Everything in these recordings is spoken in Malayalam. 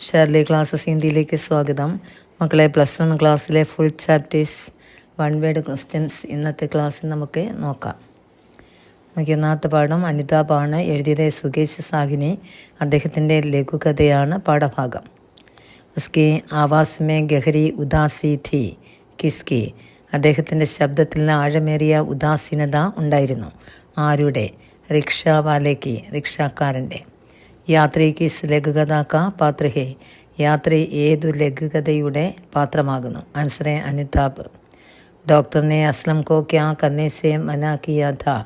ഷെർലി ക്ലാസ്സസ് ഹിന്ദിയിലേക്ക് സ്വാഗതം. മക്കളെ, +1 ക്ലാസ്സിലെ ഫുൾ ചാപ്റ്റേഴ്സ് 1 വേർഡ് ക്വസ്റ്റ്യൻസ് ഇന്നത്തെ ക്ലാസ്സിൽ നമുക്ക് നോക്കാം. ഒന്നാമത്തെ പാഠം അനിതാബാണ് എഴുതിയത് സുകേഷ് സാഹിനി. അദ്ദേഹത്തിൻ്റെ ലഘുകഥയാണ് പാഠഭാഗം. ഉസ്കി ആവാസ് മേ ഗഹരി ഉദാസി ഥി കിസ്കി. അദ്ദേഹത്തിൻ്റെ ശബ്ദത്തിൽ ആഴമേറിയ ഉദാസീനത ഉണ്ടായിരുന്നു. ആരുടെ? റിക്ഷാവാലേക്ക്, റിക്ഷാക്കാരൻ്റെ. യാത്രി കിസ് ലഘുകഥ കാ പാത്ര ഹേ. യാത്ര ഏതു ലഘുകഥയുടെ പാത്രമാകുന്നു? ആൻസറെ അനിതാബ്. ഡോക്ടറിനെ അസ്ലം കോ ക്യാ കർനെ സെ മനാ കിയാ ഥാ.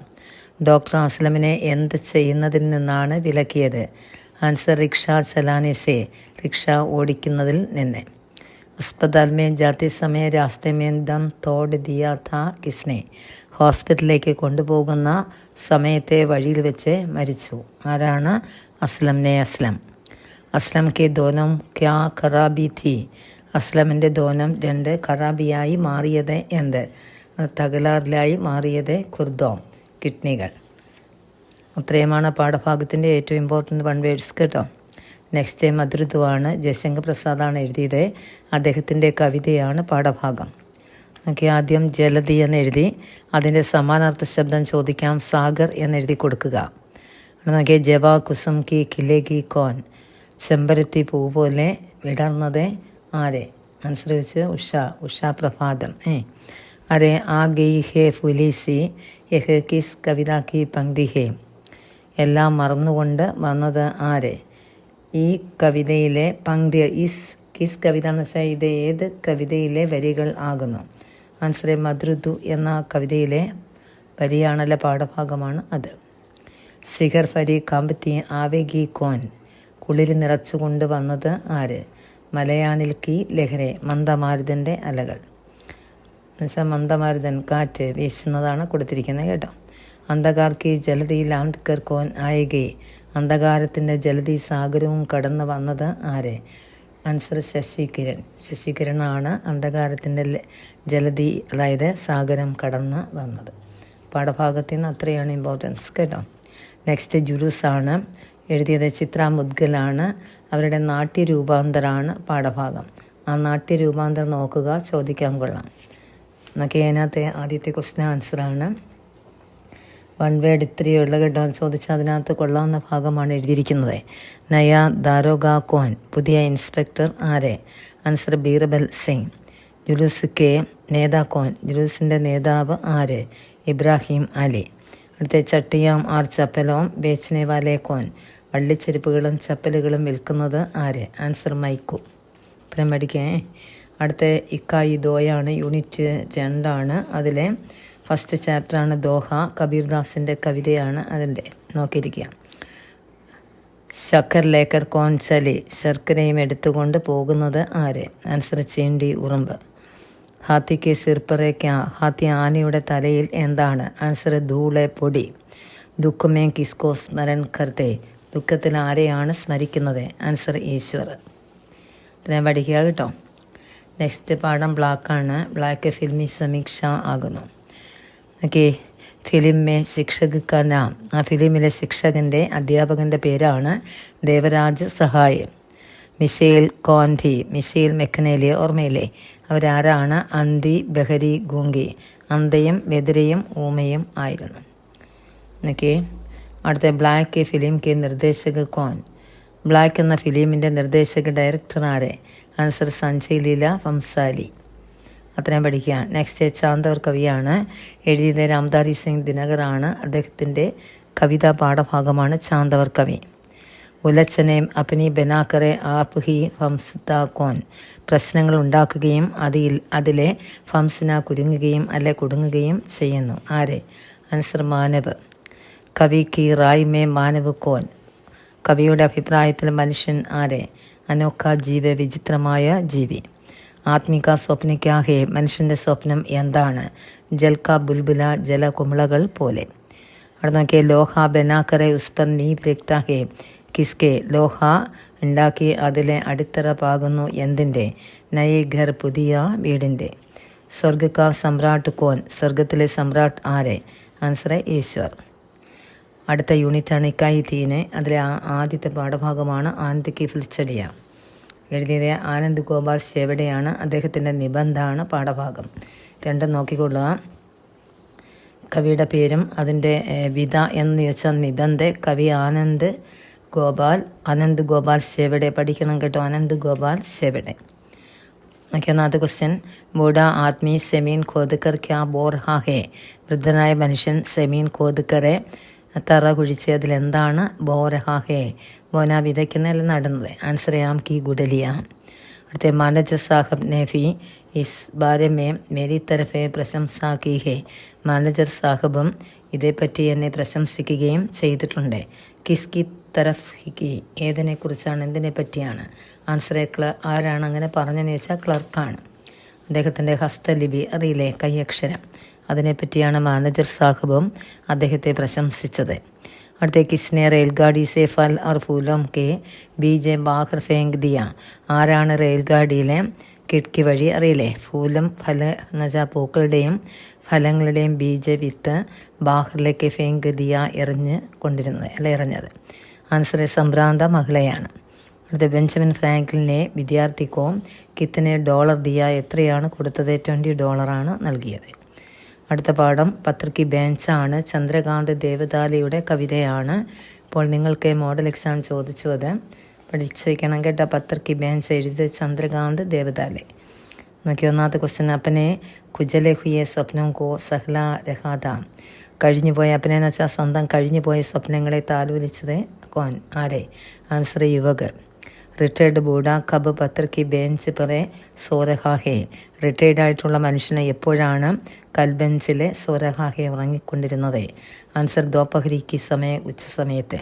ഡോക്ടർ അസ്ലമിനെ എന്ത് ചെയ്യുന്നതിൽ നിന്നാണ് വിലക്കിയത്? ആൻസർ റിക്ഷ ചലാനെ സെ. റിക്ഷ ഓടിക്കുന്നതിൽ നിന്ന്. अस्पताल में जाते समय रास्ते में दम तोड़ दिया था किसने. ഹോസ്പിറ്റലിലേക്ക് കൊണ്ടുപോകുന്ന സമയത്തെ വഴിയിൽ വെച്ച് മരിച്ചു. ആരാണ്? അസ്ലംനെ അസ്ലം. അസ്ലം കെ ദോനം ക്യാ ഖറാബി ഥി. അസ്ലമിൻ്റെ ദോനം 2 ഖറാബിയായി മാറിയത് എന്ത്? തകരാറിലായി മാറിയത് ഖുർദോം, കിഡ്നികൾ. അത്രയുമാണ് പാഠഭാഗത്തിൻ്റെ ഏറ്റവും ഇമ്പോർട്ടൻ്റ് 1 വേർഡ്സ് കേട്ടോ. നെക്സ്റ്റ് മധുരത്വമാണ്. ജയശങ്കർ പ്രസാദാണ് എഴുതിയത്. അദ്ദേഹത്തിൻ്റെ കവിതയാണ് പാഠഭാഗം. നമുക്ക് ആദ്യം ജലധി എന്ന് എഴുതി അതിൻ്റെ സമാനാർത്ഥ ശബ്ദം ചോദിക്കാം. സാഗർ എന്നെഴുതി കൊടുക്കുക. നമുക്ക് ജവാ കുസും കി കിലേഗി കോൻ. ചെമ്പരത്തി പൂ പോലെ വിടർന്നത് ആരെ? ആൻസർ വെച്ച് ഉഷ പ്രഭാതം. അരെ ആ ഗയി ഹേ ഫുലീസി യഹ് കിസ് കവിത കി പങ്ക്തി ഹേ. എല്ലാം മറന്നുകൊണ്ട് വന്നത് ആരെ? ഈ കവിതയിലെ പങ്ക്തി. കിസ് കവിത എന്ന് വെച്ചാൽ ഇത് ഏത് കവിതയിലെ വരികൾ ആകുന്നു? ആൻസറെ മധുരുതു എന്ന കവിതയിലെ വരിയാണല്ല, പാഠഭാഗമാണ് അത്. സിഗർ ഫരി കാമ്പത്തി ആവേഗി കോൻ. കുളിര് നിറച്ചുകൊണ്ട് വന്നത് ആര്? മലയാനിൽ കി ലഹരെ. മന്ദമാരുതൻ്റെ അലകൾ എന്നുവെച്ചാൽ മന്ദമാരുതൻ, കാറ്റ് വീശുന്നതാണ് കൊടുത്തിരിക്കുന്നത് കേട്ടോ. അന്ധകാർ കി ജലധി ലാംഡ്കർ കോൻ ആയേഗേ. അന്ധകാരത്തിൻ്റെ ജലധി സാഗരവും കടന്നു വന്നത് ആര്? ആൻസർ ശശികിരൺ. ശശികിരണാണ് അന്ധകാരത്തിൻ്റെ ജലധി, അതായത് സാഗരം കടന്ന് വന്നത്. പാഠഭാഗത്തിൽ നിന്ന് അത്രയാണ് ഇമ്പോർട്ടൻസ് കേട്ടോ. നെക്സ്റ്റ് ജുലൂസാണ് എഴുതിയത് ചിത്ര മുദ്ഗലാണ്. അവരുടെ നാട്യരൂപാന്തരമാണ് പാഠഭാഗം. ആ നാട്യരൂപാന്തരം നോക്കുക, ചോദിക്കാൻ കൊള്ളാം. എന്നൊക്കെ അതിനകത്തെ ആദ്യത്തെ ക്വസ്റ്റ്യൻ ആൻസറാണ്. 1 വേർഡ് ഇത്രയുള്ള കേട്ടോ. ചോദിച്ചാൽ അതിനകത്ത് കൊള്ളാവുന്ന ഭാഗമാണ് എഴുതിയിരിക്കുന്നത്. നയ ദാരോഗ കോൻ. പുതിയ ഇൻസ്പെക്ടർ ആരെ? ആൻസർ ബീർബൽ സിംഗ്. ജുലൂസ് കെ നേതാ കോൻ. ജുലൂസിൻ്റെ നേതാവ് ആര്? ഇബ്രാഹിം അലി. അടുത്ത ചട്ടിയാം ആർ ചപ്പലോം ബേച്ചനെ വാലെ കോൻ. വള്ളിച്ചെരുപ്പുകളും ചപ്പലുകളും വിൽക്കുന്നത് ആര്? ആൻസർ മൈക്കു. ഇത്രയും പഠിക്കേ. അടുത്ത ഇക്കായി ദോയാണ്, യൂണിറ്റ് 2 അതിലെ ഫസ്റ്റ് ചാപ്റ്ററാണ് ദോഹ. കബീർദാസിൻ്റെ കവിതയാണ് അതിൻ്റെ. നോക്കിയിരിക്കുക. ശക്കർ ലേക്കർ കോൻ ചലി. ശർക്കരയും എടുത്തുകൊണ്ട് പോകുന്നത് ആര്? ആൻസർ ചീണ്ടി ഉറുമ്പ്. ഹാത്തിക്ക് സിർപ്പറെ ക്യാ. ഹാത്തി ആനയുടെ തലയിൽ എന്താണ്? ആൻസർ ധൂളെ പൊടി. ദുഃഖമേ കിസ്കോ സ്മരൺ കർത്തെ. ദുഃഖത്തിൽ ആരെയാണ് സ്മരിക്കുന്നത്? ആൻസർ ഈശ്വർ. ഇത്രയും പഠിക്കുക കേട്ടോ. നെക്സ്റ്റ് പാഠം ബ്ലാക്കാണ്. ബ്ലാക്ക് ഫിൽമി സമീക്ഷ ആകുന്നു. ഓക്കെ. ഫിലിം മേ ശിക്ഷക് കാ നാം. ആ ഫിലിമിലെ ശിക്ഷകൻ്റെ, അധ്യാപകൻ്റെ പേരാണ് ദേവരാജ് സഹായ്. മിഷേൽ കോൻധി. മിഷേൽ മെക്കനേലെ ഓർമ്മയില്ലേ? അവരാരാണ്? അന്തി ബഹരി ഗൂങ്കി. അന്തയും ബെദരയും ഊമയും ആയിരുന്നു. ഓക്കെ. അടുത്ത ബ്ലാക്ക് ഫിലിം കെ നിർദ്ദേശക് കോൻ. ബ്ലാക്ക് എന്ന ഫിലിമിൻ്റെ നിർദ്ദേശക ഡയറക്ടർ ആരെ? ആൻസർ സഞ്ജയ് ലീല ഭംസാലി. അത്രയും പഠിക്കുക. നെക്സ്റ്റ് ചാന്തവർ കവിയാണ് എഴുതിയത് രാംധാരി സിംഗ് ദിനകറാണ്. അദ്ദേഹത്തിൻ്റെ കവിതാ പാഠഭാഗമാണ് ചാന്തവർ കവി. ഉലച്ചനേം അപ്പനി ബനാക്കറെ ആപ് ഹി ഫംസ്ത കോൻ. പ്രശ്നങ്ങൾ ഉണ്ടാക്കുകയും അതിലെ ഫംസിന കുരുങ്ങുകയും അല്ലെ കുടുങ്ങുകയും ചെയ്യുന്നു. ആരെ? ആൻസർ മാനവ്. കവി കി റായ് മേ മാനവ് കോൻ. കവിയുടെ അഭിപ്രായത്തിൽ മനുഷ്യൻ ആരെ? അനോഖ ജീവ, വിചിത്രമായ ജീവി. ആത്മിക സ്വപ്ന ക്യാ ഹേ. മനുഷ്യൻ്റെ സ്വപ്നം എന്താണ്? ജൽക്ക ബുൽബുല. ജലകുമിളകൾ പോലെ. അവിടെ നോക്കിയ ലോഹ ബനാക്കറെ ഉസ്പർ നീവ് രക്ത ഹേ. കിസ്കെ. ലോഹ ഉണ്ടാക്കി അതിലെ അടിത്തറ പാകുന്നു എന്തിൻ്റെ? നയേ ഘർ. പുതിയ വീടിൻ്റെ. സ്വർഗ കാ സമ്രാട്ട് കോൻ. സ്വർഗത്തിലെ സമ്രാട്ട് ആരെ? ആൻസർ ഈശ്വർ. അടുത്ത യൂണിറ്റാണ് ഇക്കായി തീനെ. അതിലെ ആദ്യത്തെ പാഠഭാഗമാണ് ആനന്ദിക്ക് ഫിൽച്ചടിയ. എഴുതിയത് ആനന്ദ് ഗോപാൽ ശേവടെയാണ്. അദ്ദേഹത്തിൻ്റെ നിബന്ധമാണ് പാഠഭാഗം. രണ്ടും നോക്കിക്കൊള്ളുക. കവിയുടെ പേരും അതിൻ്റെ വിധ എന്ന് വെച്ചാൽ നിബന്ധ. കവി ആനന്ദ് ഗോപാൽ ശേവടെ. പഠിക്കണം കേട്ടോ, ആനന്ദ് ഗോപാൽ ശേവടെ. ഒന്നാമത്തെ ക്വസ്റ്റ്യൻ, ബൂഢാ ആദ്മി സെമീൻ ഖോദ്കർ ക്യാ ബോർ ഹാ ഹേ. വൃദ്ധനായ മനുഷ്യൻ സെമീൻ ഖോദ്കറെ തറ കുഴിച്ച് അതിലെന്താണ് ബോർ ഹാ ഹേ. ബോന വിതയ്ക്കുന്നതിൽ നടുന്നത്. ആൻസർ ആം കി ഗുഡലിയ. അടുത്ത, മാനേജർ സാഹബ് ने भी इस बारे में मेरी तरफ പ്രശംസാ की है. മാനേജർ സാഹബും ഇതേപ്പറ്റി എന്നെ പ്രശംസിക്കുകയും ചെയ്തിട്ടുണ്ട്. കിസ്കി തരഫ് ഹി. ഏതിനെ കുറിച്ചാണ്, എന്തിനെ പറ്റിയാണ്? ആൻസർ ആരാണ് അങ്ങനെ പറഞ്ഞതെന്ന് വെച്ചാൽ ക്ലർക്കാണ്. അദ്ദേഹത്തിൻ്റെ ഹസ്തലിപി അറിയില്ലേ, കൈയക്ഷരം, അതിനെപ്പറ്റിയാണ് മാനേജർ സാഹബും അദ്ദേഹത്തെ പ്രശംസിച്ചത്. അടുത്ത, കിസ്നെ റെയിൽഗാഡി സെ ഫൽ और फूलों के बीज बाहर फेंक दिया. ആരാണ് റെയിൽഗാഡിയിലെ കിടക്കി വഴി അറിയില്ലേ ഫൂലും ഫല എന്ന് വെച്ചാൽ പൂക്കളുടെയും ഫലങ്ങളുടെയും വിത്ത് ബാഹറിലേക്ക് ഫേങ്ക് ദിയ എറിഞ്ഞത്. ആൻസർ സംഭ്രാന്ത മഹിളയാണ്. അടുത്ത, ബെഞ്ചമിൻ ഫ്രാങ്ക്ലിനെ വിദ്യാർത്ഥിക്കോ കിത്തനെ ഡോളർ ദിയ. എത്രയാണ് കൊടുത്തത്? $20 നൽകിയത്. അടുത്ത പാഠം പത്രയ്ക്ക് ബെഞ്ചാണ്. ചന്ദ്രകാന്ത് ദേവദാലയുടെ കവിതയാണ്. ഇപ്പോൾ നിങ്ങൾക്ക് മോഡൽ എക്സാം ചോദിച്ചു, അത് പഠിച്ചു വയ്ക്കണം കേട്ടോ. പത്രയ്ക്ക് ബെഞ്ച് എഴുതിയത് ചന്ദ്രകാന്ത് ദേവദാലെ. നോക്കി ഒന്നാമത്തെ ക്വസ്റ്റ്യൻ, അപ്പനെ കുജലെ ഹുയെ സ്വപ്നം കോ സഹ്ല രഹാദ. കഴിഞ്ഞുപോയ അപ്പനെ എന്ന് വെച്ചാൽ സ്വന്തം കഴിഞ്ഞുപോയ സ്വപ്നങ്ങളെ താലോലിച്ചത് കോൻ, ആരെ? ആൻസർ യുവക്. റിട്ടയർഡ് ബൂഢ കബ് പത്രയ്ക്ക് ബെഞ്ച് പറേ സോരഹാഹെ. റിട്ടയർഡ് ആയിട്ടുള്ള മനുഷ്യനെ എപ്പോഴാണ് കൽബെഞ്ചിൽ സോരഹാഹെ ഉറങ്ങിക്കൊണ്ടിരുന്നത്? ആൻസർ ദോപഹരിക്ക് ഉച്ച സമയത്ത്.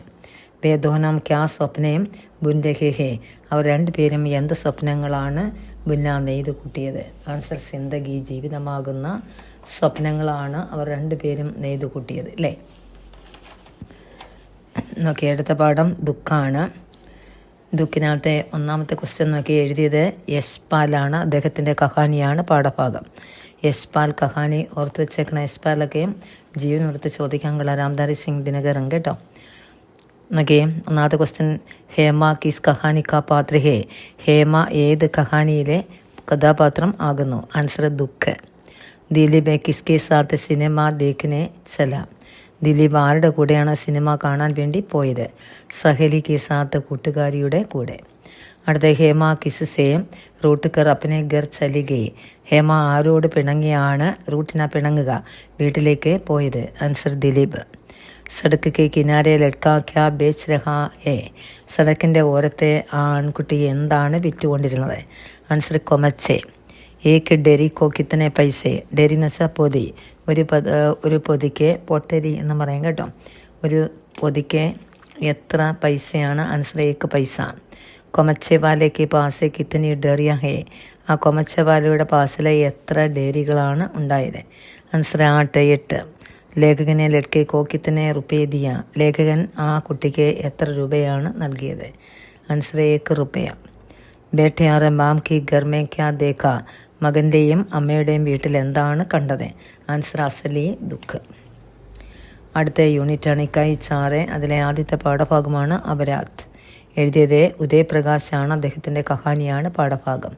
വേദോനം ക്യാ സ്വപ്നയും ബുൻരഹെ ഹെ. അവർ രണ്ടുപേരും എന്ത് സ്വപ്നങ്ങളാണ് ബുന്ന നെയ്തു കൂട്ടിയത്? ആൻസർ സിന്ദഗി, ജീവിതമാകുന്ന സ്വപ്നങ്ങളാണ് അവർ രണ്ടുപേരും നെയ്തു കൂട്ടിയത് അല്ലേ. നോക്കി അടുത്ത പാഠം ദുഃഖാണ്. ദുഃഖിനകത്തെ ഒന്നാമത്തെ ക്വസ്റ്റ്യൻ നോക്കി എഴുതിയത് യശ്പാലാണ്. അദ്ദേഹത്തിൻ്റെ കഹാനിയാണ് പാഠഭാഗം. യശ്പാൽ കഹാനി ഓർത്ത് വെച്ചേക്കണ. യശ്പാലൊക്കെ ജീവൻ ഓർത്ത് ചോദിക്കാൻ കൊള്ള. രാംധാരി സിംഗ് ദിനകരൻ കേട്ടോ. നോക്കി ഒന്നാമത്തെ ക്വസ്റ്റ്യൻ, ഹേമ കിസ് കഹാനി കാ പാത്ര ഹേ. ഹേമ ഏത് കഹാനിയിലെ കഥാപാത്രം ആകുന്നു? ആൻസർ ദുഃഖ്. ദിലീപ് കിസ്കെ സാത്ത് സിനിമ ദേഖ്നെ ചല. ദിലീപ് ആരുടെ കൂടെയാണ് സിനിമ കാണാൻ വേണ്ടി പോയത്? സഹേലി കെ സാത്ത്, കൂട്ടുകാരിയുടെ കൂടെ. അടുത്ത, ഹേമ കിസ്സെ റൂട്ട് കർ അപ്പനെ ഗർ ചലി ഗയി. ഹേമ ആരോട് പിണങ്ങിയാണ് റൂട്ടിനാ പിണങ്ങുക വീട്ടിലേക്ക് പോയത്? ആൻസർ ദിലീപ്. സടക്ക് കെ കിനാരെ ലഡ്കാ ക്യാ ബേച്ച് രഹാ ഹേ. സടക്കിൻ്റെ ഓരത്തെ ആ ആൺകുട്ടി എന്താണ് വിറ്റുകൊണ്ടിരുന്നത്? ആൻസർ കൊമച്ചെ. ഏക്ക് ഡെരി കോ കിത്തനെ പൈസേ. ഡെരി എന്ന് വെച്ചാൽ പൊതി. ഒരു പൊതിക്ക് പൊട്ടരി എന്ന് പറയും കേട്ടോ. ഒരു പൊതിക്ക് എത്ര പൈസയാണ്? ആൻസർ ഏക്ക് പൈസ. കൊമച്ചെ വാലയ്ക്ക് പാസെ കിത്തനി ഡെറിയ ഹേ. ആ കൊമച്ചെ വാലയുടെ പാസിലെ എത്ര ഡെറികളാണ് ഉണ്ടായത്? ആൻസർ 8. ലേഖകനെ ലഡ്കെ കോ കിത്തനെ റുപ്പേ ദിയ. ലേഖകൻ ആ കുട്ടിക്ക് എത്ര രൂപയാണ് നൽകിയത്? ആൻസർ 1 റുപ്പയ. ബേട്ടയാറെ മാം കി ഗർമേ ക്യാ ദേഖ. മകൻ്റെയും അമ്മയുടെയും വീട്ടിൽ എന്താണ് കണ്ടത്? ആൻസർ അസലി ദുഃഖ്. അടുത്ത യൂണിറ്റാണ് ഇക്കായി 6. അതിലെ ആദ്യത്തെ പാഠഭാഗമാണ് അപരാധ്. എഴുതിയത് ഉദയപ്രകാശാണ്. അദ്ദേഹത്തിൻ്റെ കഹാനിയാണ് പാഠഭാഗം.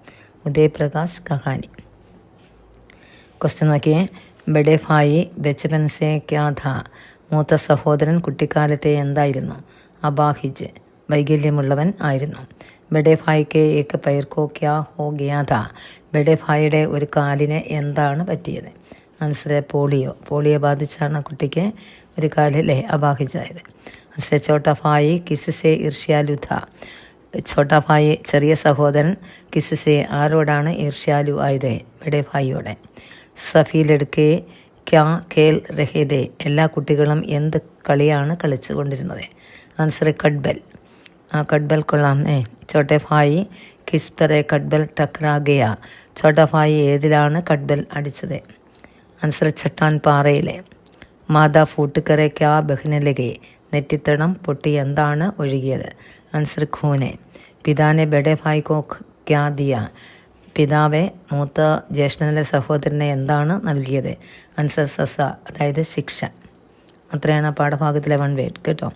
ഉദയപ്രകാശ് കഹാനി. ക്വസ്റ്റ്യൻ നോക്കിയേ, ബഡേ ഭായി ബച്ചപൻ സേ ക്യാ ഥാ. മൂത്ത സഹോദരൻ കുട്ടിക്കാലത്തെ എന്തായിരുന്നു? അബാഹിജ്, വൈകല്യമുള്ളവൻ ആയിരുന്നു. ബഡേ ഭായിക്ക് ഏക്ക് പൈർക്കോ ക്യാ ഹോ ഗയാ ഥാ. ബഡേ ഭായിയുടെ ഒരു കാലിന് എന്താണ് പറ്റിയത്? ആൻസർ പോളിയോ ബാധിച്ചാണ് കുട്ടിക്ക് ഒരു കാലിലെ അബാഹിജായത്. ആൻസർ ചോട്ടാ ഭായി കിസ്സെ ഈർഷ്യാലു ഥാ. ചോട്ടാ ഭായി ചെറിയ സഹോദരൻ കിസ്സെ ആരോടാണ് ഈർഷ്യാലു ആയത്? ബഡേ ഭായിയോടെ. സഫീലെടുക്കെ ക്യാ ഖേൽ രഹേദേ. എല്ലാ കുട്ടികളും എന്ത് കളിയാണ് കളിച്ചു കൊണ്ടിരുന്നത്? ആൻസർ കട്ബൽ. ആ കട്ബൽ കൊള്ളാം. ചോട്ടെ ഭായി കിസ് പെറെ കട്ബൽ ടക്രാ ഗയ. ചോട്ടാ ഭായി ഏതിലാണ് കട്ബൽ അടിച്ചത്? ആൻസർ ചട്ടാൻ പാറയിലെ. മാതാ ഫൂട്ടുകരെ ക്യാ ബഹ്നെ ലഗെ. നെറ്റിത്തടം പൊട്ടി എന്താണ് ഒഴുകിയത്? ആൻസർ ഖൂനെ. പിതാനെ ബഡേ ഭായി കോ ക്യാ ദിയ. പിതാവെ മൂത്ത ജ്യേഷ്ഠനിലെ സഹോദരനെ എന്താണ് നൽകിയത്? ആൻസർ സസ, അതായത് ശിക്ഷ. അത്രയാണ് പാഠഭാഗത്തിലെ 1 വേർഡ് കേട്ടോ.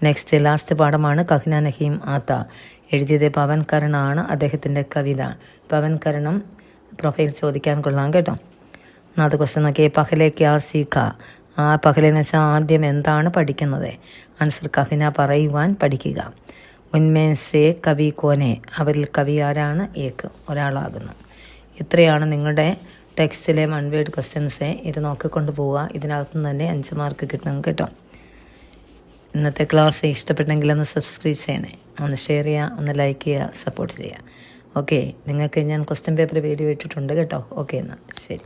നെക്സ്റ്റ് ലാസ്റ്റ് പാഠമാണ് കഹ്ന നഹീം ആത്ത. എഴുതിയത് പവൻ കരണാണ്. അദ്ദേഹത്തിൻ്റെ കവിത. പവൻ കരണം പ്രൊഫൈൽ ചോദിക്കാൻ കൊള്ളാം കേട്ടോ. ഒന്നാമത്തെ ക്വസ്റ്റ്യൻ നോക്കിയേ, പഹലെ ക്യാ സീഖ. ആ പഹലെന്ന് വെച്ചാൽ ആദ്യം എന്താണ് പഠിക്കുന്നത്? ആൻസർ കഹിന, പറയുവാൻ പഠിക്കുക. ഉന്മേൻ സേ കവി കോനെ, അവരിൽ കവി ആരാണ്? ഏക്ക്, ഒരാളാകുന്നു. ഇത്രയാണ് നിങ്ങളുടെ ടെക്സ്റ്റിലെ 1 വേർഡ് ക്വസ്റ്റ്യൻസ്. ഇത് നോക്കിക്കൊണ്ട് പോവുക. ഇതിനകത്തുനിന്ന് തന്നെ 5 മാർക്ക് കിട്ടണം കേട്ടോ. ഇന്നത്തെ ക്ലാസ് ഇഷ്ടപ്പെട്ടെങ്കിൽ ഒന്ന് സബ്സ്ക്രൈബ് ചെയ്യണേ, ഒന്ന് ഷെയർ ചെയ്യുക, ഒന്ന് ലൈക്ക് ചെയ്യുക, സപ്പോർട്ട് ചെയ്യുക. ഓക്കെ, നിങ്ങൾക്ക് ഞാൻ ക്വസ്റ്റ്യൻ പേപ്പർ വീഡിയോ ഇട്ടിട്ടുണ്ട് കേട്ടോ. ഓക്കെ, എന്നാൽ ശരി.